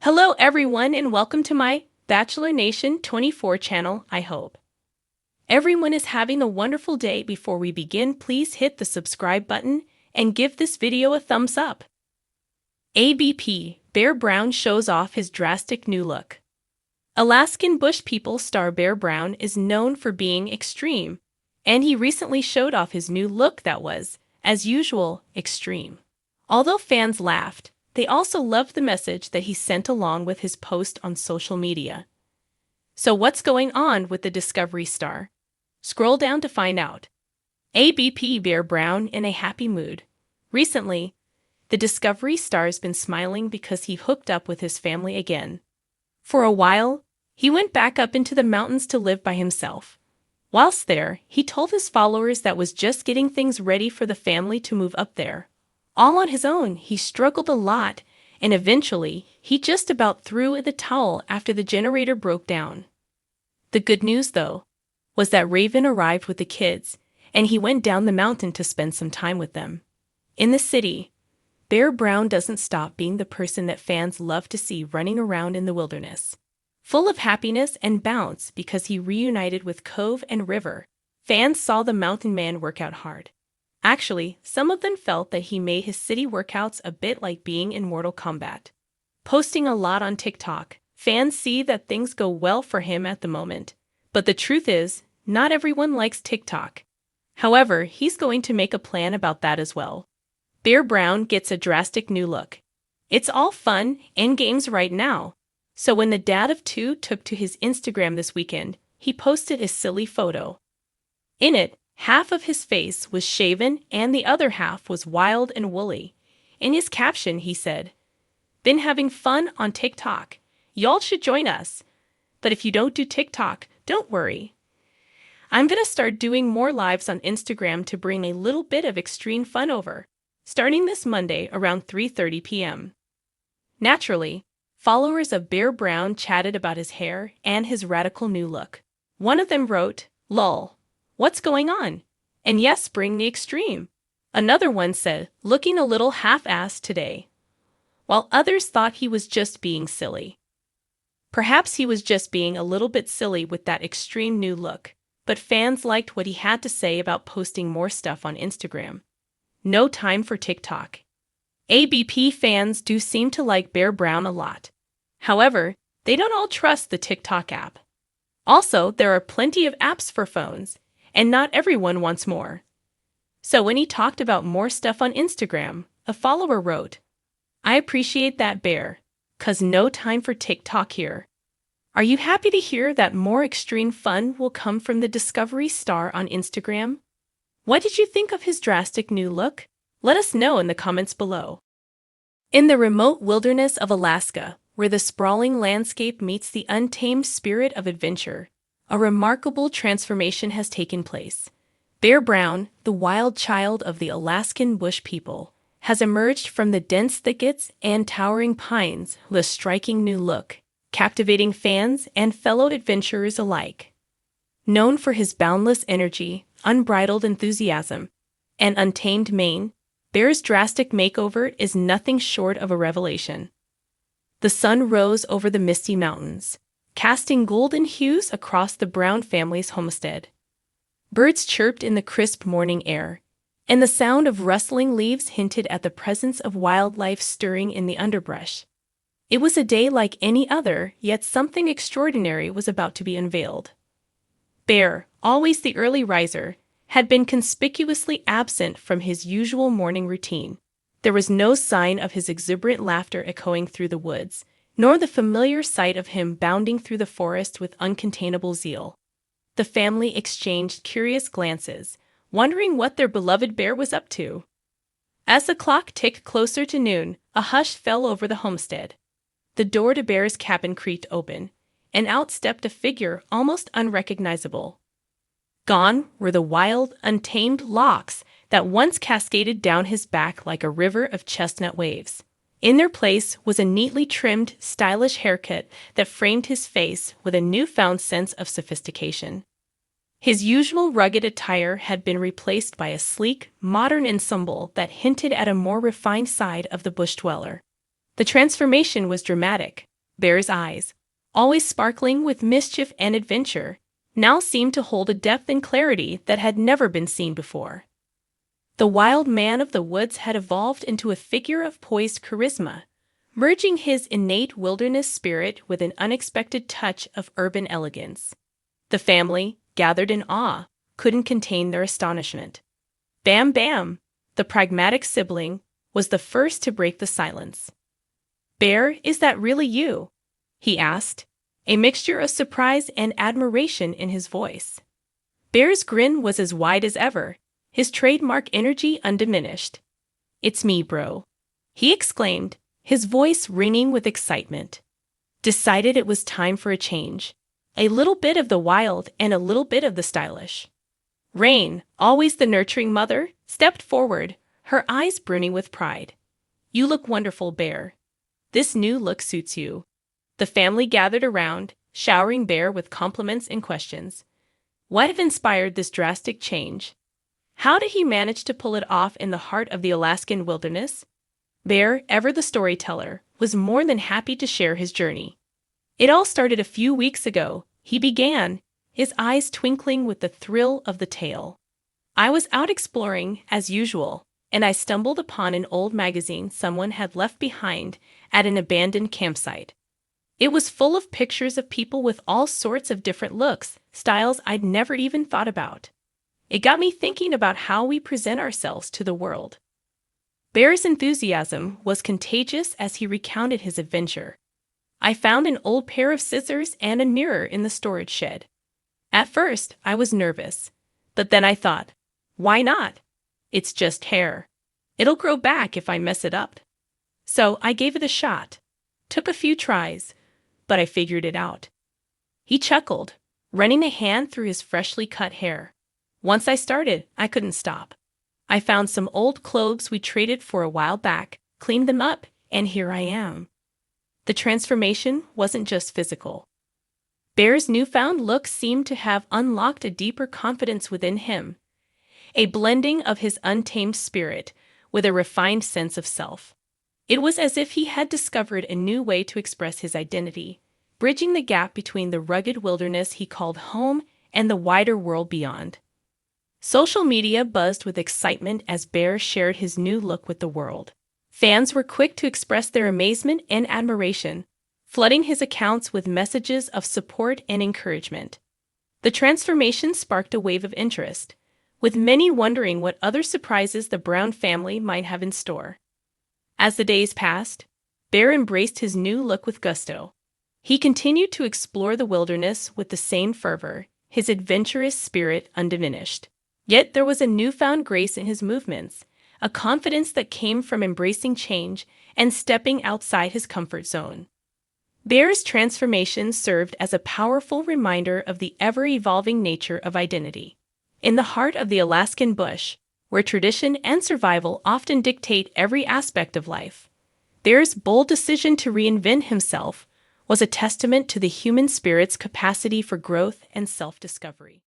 Hello everyone and welcome to my Bachelor Nation 24 channel, I hope. Everyone is having a wonderful day. Before we begin, please hit the subscribe button and give this video a thumbs up. ABP, Bear Brown shows off his drastic new look. Alaskan bush people star Bear Brown is known for being extreme, and he recently showed off his new look that was, as usual, extreme. Although fans laughed, they also loved the message that he sent along with his post on social media. So what's going on with the Discovery star? Scroll down to find out. ABP Bear Brown in a happy mood. Recently, the Discovery star's been smiling because he hooked up with his family again. For a while, he went back up into the mountains to live by himself. Whilst there, he told his followers that was just getting things ready for the family to move up there. All on his own, he struggled a lot, and eventually, he just about threw in the towel after the generator broke down. The good news, though, was that Raven arrived with the kids, and he went down the mountain to spend some time with them. In the city, Bear Brown doesn't stop being the person that fans love to see running around in the wilderness. Full of happiness and bounce because he reunited with Cove and River, fans saw the mountain man work out hard. Actually, some of them felt that he made his city workouts a bit like being in Mortal Kombat. Posting a lot on TikTok, fans see that things go well for him at the moment. But the truth is, not everyone likes TikTok. However, he's going to make a plan about that as well. Bear Brown gets a drastic new look. It's all fun and games right now. So when the dad of two took to his Instagram this weekend, he posted a silly photo. In it, half of his face was shaven and the other half was wild and woolly. In his caption, he said, "Been having fun on TikTok. Y'all should join us. But if you don't do TikTok, don't worry. I'm gonna start doing more lives on Instagram to bring a little bit of extreme fun over, starting this Monday around 3:30 p.m. Naturally, followers of Bear Brown chatted about his hair and his radical new look. One of them wrote, "Lol. What's going on? And yes, bring the extreme." Another one said, "Looking a little half-assed today." While others thought he was just being silly. Perhaps he was just being a little bit silly with that extreme new look, but fans liked what he had to say about posting more stuff on Instagram. No time for TikTok. ABP fans do seem to like Bear Brown a lot. However, they don't all trust the TikTok app. Also, there are plenty of apps for phones, and not everyone wants more. So when he talked about more stuff on Instagram, a follower wrote, "I appreciate that, Bear, 'cause no time for TikTok here." Are you happy to hear that more extreme fun will come from the Discovery star on Instagram? What did you think of his drastic new look? Let us know in the comments below. In the remote wilderness of Alaska, where the sprawling landscape meets the untamed spirit of adventure, a remarkable transformation has taken place. Bear Brown, the wild child of the Alaskan bush people, has emerged from the dense thickets and towering pines with a striking new look, captivating fans and fellow adventurers alike. Known for his boundless energy, unbridled enthusiasm, and untamed mane, Bear's drastic makeover is nothing short of a revelation. The sun rose over the misty mountains, casting golden hues across the Brown family's homestead. Birds chirped in the crisp morning air, and the sound of rustling leaves hinted at the presence of wildlife stirring in the underbrush. It was a day like any other, yet something extraordinary was about to be unveiled. Bear, always the early riser, had been conspicuously absent from his usual morning routine. There was no sign of his exuberant laughter echoing through the woods, nor the familiar sight of him bounding through the forest with uncontainable zeal. The family exchanged curious glances, wondering what their beloved Bear was up to. As the clock ticked closer to noon, a hush fell over the homestead. The door to Bear's cabin creaked open, and out stepped a figure almost unrecognizable. Gone were the wild, untamed locks that once cascaded down his back like a river of chestnut waves. In their place was a neatly trimmed, stylish haircut that framed his face with a newfound sense of sophistication. His usual rugged attire had been replaced by a sleek, modern ensemble that hinted at a more refined side of the bush dweller. The transformation was dramatic, Bear's eyes, always sparkling with mischief and adventure, now seemed to hold a depth and clarity that had never been seen before. The wild man of the woods had evolved into a figure of poised charisma, merging his innate wilderness spirit with an unexpected touch of urban elegance. The family, gathered in awe, couldn't contain their astonishment. Bam Bam, the pragmatic sibling, was the first to break the silence. "Bear, is that really you?" he asked, a mixture of surprise and admiration in his voice. Bear's grin was as wide as ever, his trademark energy undiminished. "It's me, bro," he exclaimed, his voice ringing with excitement. Decided it was time for a change. A little bit of the wild and a little bit of the stylish. Rain, always the nurturing mother, stepped forward, her eyes brimming with pride. "You look wonderful, Bear. This new look suits you." The family gathered around, showering Bear with compliments and questions. What had inspired this drastic change? How did he manage to pull it off in the heart of the Alaskan wilderness? Bear, ever the storyteller, was more than happy to share his journey. "It all started a few weeks ago," he began, his eyes twinkling with the thrill of the tale. "I was out exploring, as usual, and I stumbled upon an old magazine someone had left behind at an abandoned campsite. It was full of pictures of people with all sorts of different looks, styles I'd never even thought about. It got me thinking about how we present ourselves to the world." Bear's enthusiasm was contagious as he recounted his adventure. "I found an old pair of scissors and a mirror in the storage shed. At first, I was nervous, but then I thought, why not? It's just hair. It'll grow back if I mess it up. So I gave it a shot. Took a few tries, but I figured it out." He chuckled, running a hand through his freshly cut hair. "Once I started, I couldn't stop. I found some old clothes we traded for a while back, cleaned them up, and here I am." The transformation wasn't just physical. Bear's newfound look seemed to have unlocked a deeper confidence within him, a blending of his untamed spirit with a refined sense of self. It was as if he had discovered a new way to express his identity, bridging the gap between the rugged wilderness he called home and the wider world beyond. Social media buzzed with excitement as Bear shared his new look with the world. Fans were quick to express their amazement and admiration, flooding his accounts with messages of support and encouragement. The transformation sparked a wave of interest, with many wondering what other surprises the Brown family might have in store. As the days passed, Bear embraced his new look with gusto. He continued to explore the wilderness with the same fervor, his adventurous spirit undiminished. Yet there was a newfound grace in his movements, a confidence that came from embracing change and stepping outside his comfort zone. Bear's transformation served as a powerful reminder of the ever-evolving nature of identity. In the heart of the Alaskan bush, where tradition and survival often dictate every aspect of life, Bear's bold decision to reinvent himself was a testament to the human spirit's capacity for growth and self-discovery.